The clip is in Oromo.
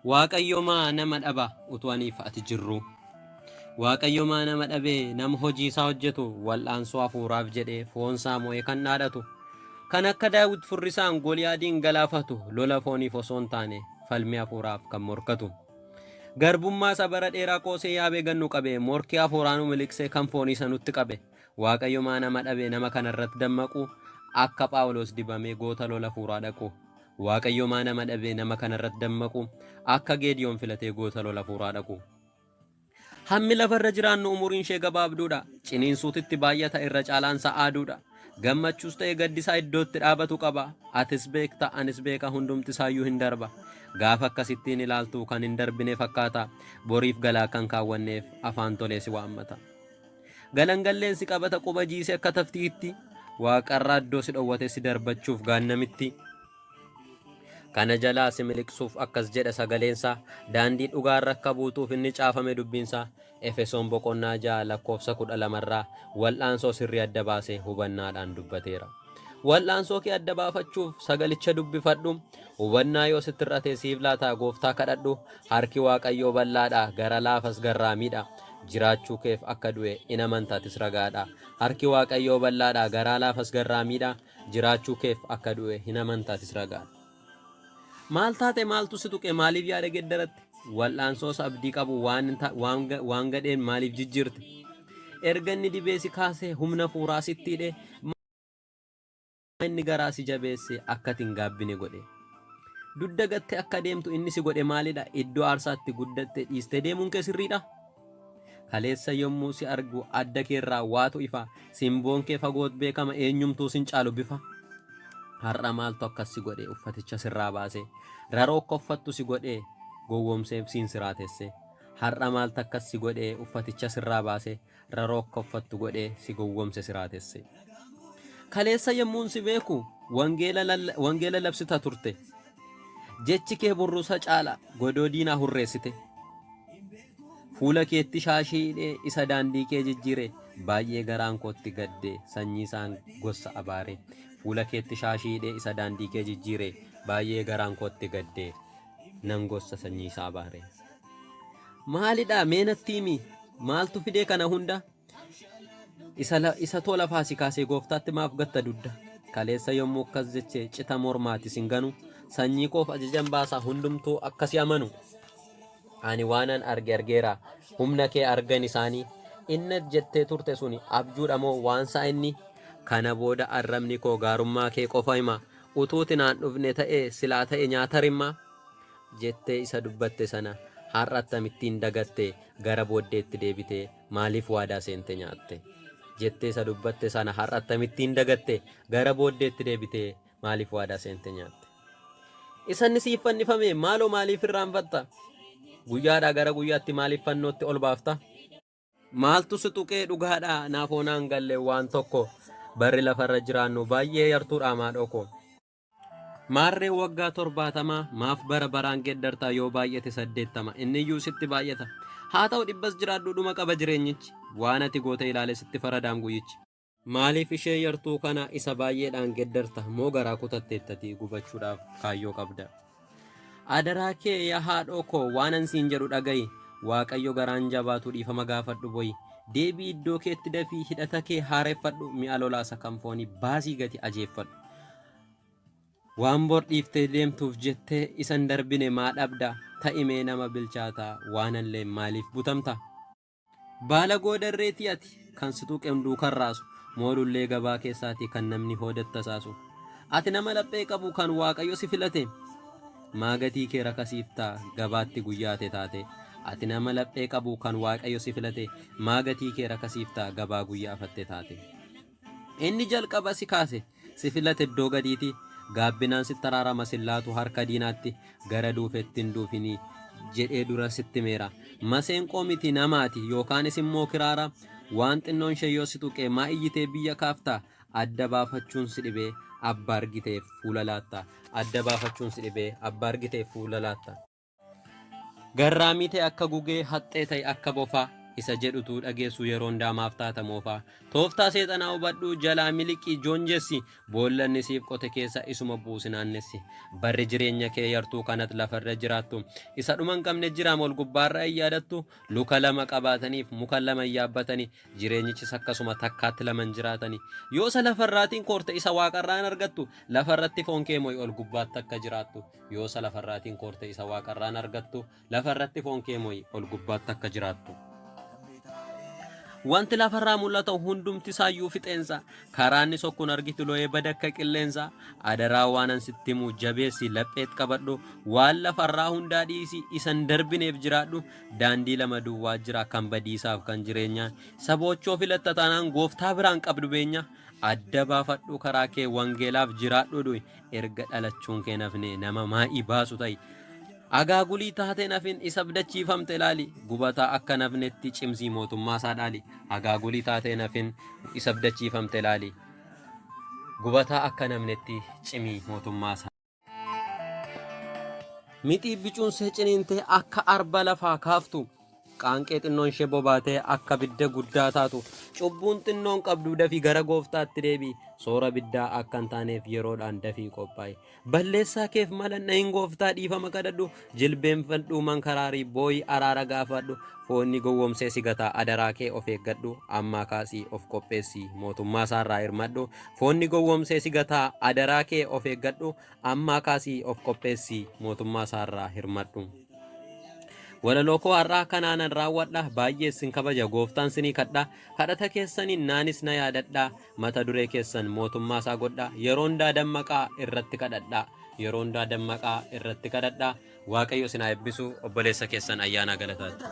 Waaqayyo maa nama dhaba utuu aniif ati jirru. Waaqayyo maa nama dhabe nama hojii isaa hojjetu wal'aansoo hafuuraaf jedhee foonsaa mo'ee kan dhaadhatu. Kan akka Daawit furrisaan Goliyaadiin galaafatu lola fooniif osoo hin taane falmii hafuuraaf kan morkatu. Garbummaa isa bara dheeraa qoosee yaabee gannu qabe morkii hafuuraanuu miliqsee kan foonii isa nutti qabe. Waaqayyo maa nama dhabe nama kanarratti dammaqu akka Phaawulos dibamee goota lola hafuuraa dhaqu. Waaqayyo maa nama dhabe nama kanarratti dammaqu akka Geediyoon filatee goota lola hafuuraa dhaqu. Hammi lafarra jiraannu umuriin ishee gabaabduudha. Ciniinsuutitti baay'ata irra caalaan sa'aaduudha. Gammachuus ta'e gaddisaa iddootti dhaabatu qaba. Atis beekta anis beeka hundumti isaayyuu hin darba. Gaafa akkasittiin ilaaltu kan hin darbine fakkaata. Boriif galaa kan kaawwanneef afaan tolee si waammata. Galangalleen si qabata quba jiise akka taftiitti. Waaqarraa iddoo si dhowwate si darbachuuf gaannamitti. Kana jalaa si miliqsuuf akkas jedha sagaleensaa daandii dhugaarra akka buutuuf inni caafame dubbinsaa Efesoon boqonnaa 6 lakkoofsa 12 wal'aansoo sirrii adda baasee hubannaadhaan dubbateera. Wal'aansoo kee adda baafachuuf sagalicha dubbifadhu. Hubannaa yoo sitti irratee siif laataa gooftaa kadhadhu. Harki Waaqayyoo bal'aadha gara laafas garraamiidha. Jiraachuu keef akka du'e in amantaatis ragaadha. Harki Waaqayyoo bal'aadha gara laafas garraamiidha. Jiraachuu keef akka du'e in amantaatis ragaadha. Maal taate maaltu si tuqe maaliif yaada geddaratti wal'aansoos abdii qabu waan gadheen maaliif jijjiirte erga inni dibee si kaasee humna fuuraa sitti hidhe inni garaa si jabeesse akkatiin gaabbine godhe dudda gatte akka deemtu inni si godhe maalidha iddoo aarsaatti guddatte dhiiste deemuun kee sirriidha kaleessa yommuu si argu adda keerraa waatu ifa simboon kee fagoot beekama eenyumtuu sin caalu bifa. Har'a maaltu akkas si godhe uffaticha sirraa baase raroo akka uffattu si godhe gowwoomsee siin siraatesse har'a maaltu akkas si godhe uffaticha sirraa baase raroo akka uffattu godhe si gowwoomse siraatesse kaleessa yemmuun si beeku wangeela labsita turte jechi kee burruusa caala godoo diinaa hurreessite fuula keetti shaashii isa daandii kee jijjiire baay'ee garaan kootti gadde sanyii isaan gosa abaare fuula keetti shaashii isa daandii kee jijjiire baay'ee garaan kootti gadde nan gosa sanyii isaa abaare maalidha meenatti himi maaltu fidee kana hunda isa tola faasikaasee gooftaatti maaf gatta dudda kaleessa yommuu akkas jeche cita mormaati sin ganu sanyii koof ajajan baasaa hundumtuu akkasi amanu ani waanan argeera humna kee argan isaanii inni jettee turte suni abjuudha moo waansaa inni kana booda arrabni koo gaarummaa kee qofa hima utuuti naan dhufne ta'e silaa ta'e nyaata rimmaa jettee isa dubbatte sana har'a akkamittiin dagatte gara booddeetti deebite maaliif waadaa seente nyaatte jettee isa dubbatte sana har'a akkamittiin dagatte gara booddeetti deebite maaliif waadaa seente nyaatte isanni siif fannifame maaloo maaliif irraanfatta guyyaadhaa gara guyyaatti maaliif fannootti ol baafta maaltu si tuqee dhugaadhaa naafoo naan galle waan tokko barri lafarra jiraannu baay'ee yartuudha maadhoko maarree waggaa 70 maaf bara baraan geddartaa yoo baay'ate 80 inni iyyuu sitti baay'ata haa ta'u dhibbas jiraadhu dhuma qaba jireenyichi waan ati goote ilaale sitti faradaan guyyichi maaliif ishee yartuu kana isa baay'eedhaan geddarta moo garaa kutatteettati gubachuudhaaf kaayyoo qabda adaraa kee yaa haadhoo koo waanan siin jedhu dhaga'i Waaqayyo garaan jabaatu dhiifama gaafadhu boyi deebii iddoo keetti dafii hidhata kee haareeffadhu mi'a lolaasa kan foonii baasii gati ajeeffadhu waan bor dhiiftee deemtuuf jettee isan darbine maa dhabda ta'imee nama bilchaataa waanallee maaliif butamta baala goodarreetii ati kan situu qemduu karraasu moolullee gabaa keessaatii kan namni hoodatta saasu ati nama laphee qabu kan Waaqayyo si filate maa gatii kee rakasiiftaa gabaatti guyyaate taate ati nama laphee qabu kan Waaqayyo si filate maa gatii kee rakasiiftaa gabaa guyyaafatte taate inni jalqaba si kaase si filate iddoo gadiiti gaabbinaan si taraarama sillaatu harka diinaatti gara duufettiin duufinii jedhee dura sitti meera maseenqoo miti namaati yookaanis immoo kiraara waan xinnoon ishee yoo si tuqee maa iyyitee biyya kaaftaa adda baafachuun si dhibee abbaa argiteef fuula laatta. Adda baafachuun si dhibee abbaa argiteef fuula laatta. Garraamii ta'e akka gugee haxxee ta'e akka bofaa isa jedhutu dhageessu yeroo hundaamaaf taata moofaa. Tooftaa seexanaa hubadhu jalaa miliqii joonjessi boollanni siif qote keessa isuma buusi naannessi. Barri jireenya kee yartuu kanat lafarra jiraattu isa dhuma hin qabne jiraam ol gubbaarra hin yaadattu. Luka lama qabaataniif muka lama yaabbatanii jireenyichis akkasuma takkaatti laman jiraatanii. Yoo isa lafarraatiin koorte isa waaqarraan argattu lafarratti foon kee mo'i ol gubbaatti akka jiraattu. Yoo isa lafarraatiin koorte isa waaqarraan argattu lafarratti foon kee mo'i ol gubbaatti akka jiraattu. Wanti lafarraa mul'atu hundumti isaayyuu fixeensa. Karaanni sokkuun argitu loo'ee bada akka qilleensa. Adaraa waanan sitti himu jabeessi lapheet qabadhu. Waan lafarraa hundaa dhiisi isan darbineef jiraadhu. Daandii lama duwwaa jira kan badiisaaf kan jireenyaa. Saboochoo filatta taanaan gooftaa biraan qabdu beenya. Adda baafadhu karaa kee wangeelaaf jiraadhu du'i. Erga dhalachuun kee nafne nama maa'ii baasu ta'i. Agaagulii taatee nafin isa abdachiifamte ilaali. Gubataa akka nafnetti cimsii mootummaa isaa dhaali. Agaagulii taatee nafin isa abdachiifamte ilaali. Gubataa akka nafnetti cimii mootummaa isaa. Mixii bicuunsee ciniintee akka arba lafaa kaaftu. Qaanqee xinnoon ishee bobaatee akka bidda guddaa taatu. Cubbuun xinnoon qabdu dafii gara gooftaatti deebi. Soora biddaa akka hin taaneef yeroodhaan dafii qophaa'e. Balleessaa keef malanna hin gooftaa dhiifama kadhadhu. Jilbeenfadhu mankaraarii booyi araara gaafadhu. Foonni gowwoomsee si gataa adaraa kee of eeggadhu. Ammaa kaasii of qopheessi mootummaa isaarraa hirmadhu. Foonni gowwoomsee si gataa adaraa kee of eeggadhu. Ammaa kaasii of qopheessi mootummaa isaarraa hirmadhu. Walaloo har'aa kanaanan raawwadha baay'ee sin kabaja gooftaan sinii kadha kadhata keessaniin naanis na yaadadha mata duree keessan mootummaa isaa godha yeroo hundaa dammaqaa irratti kadhadha yeroo hundaa dammaqaa irratti kadhadha waaqayyo sinaa eebbisu obboleessa keessan ayyaana galataatti.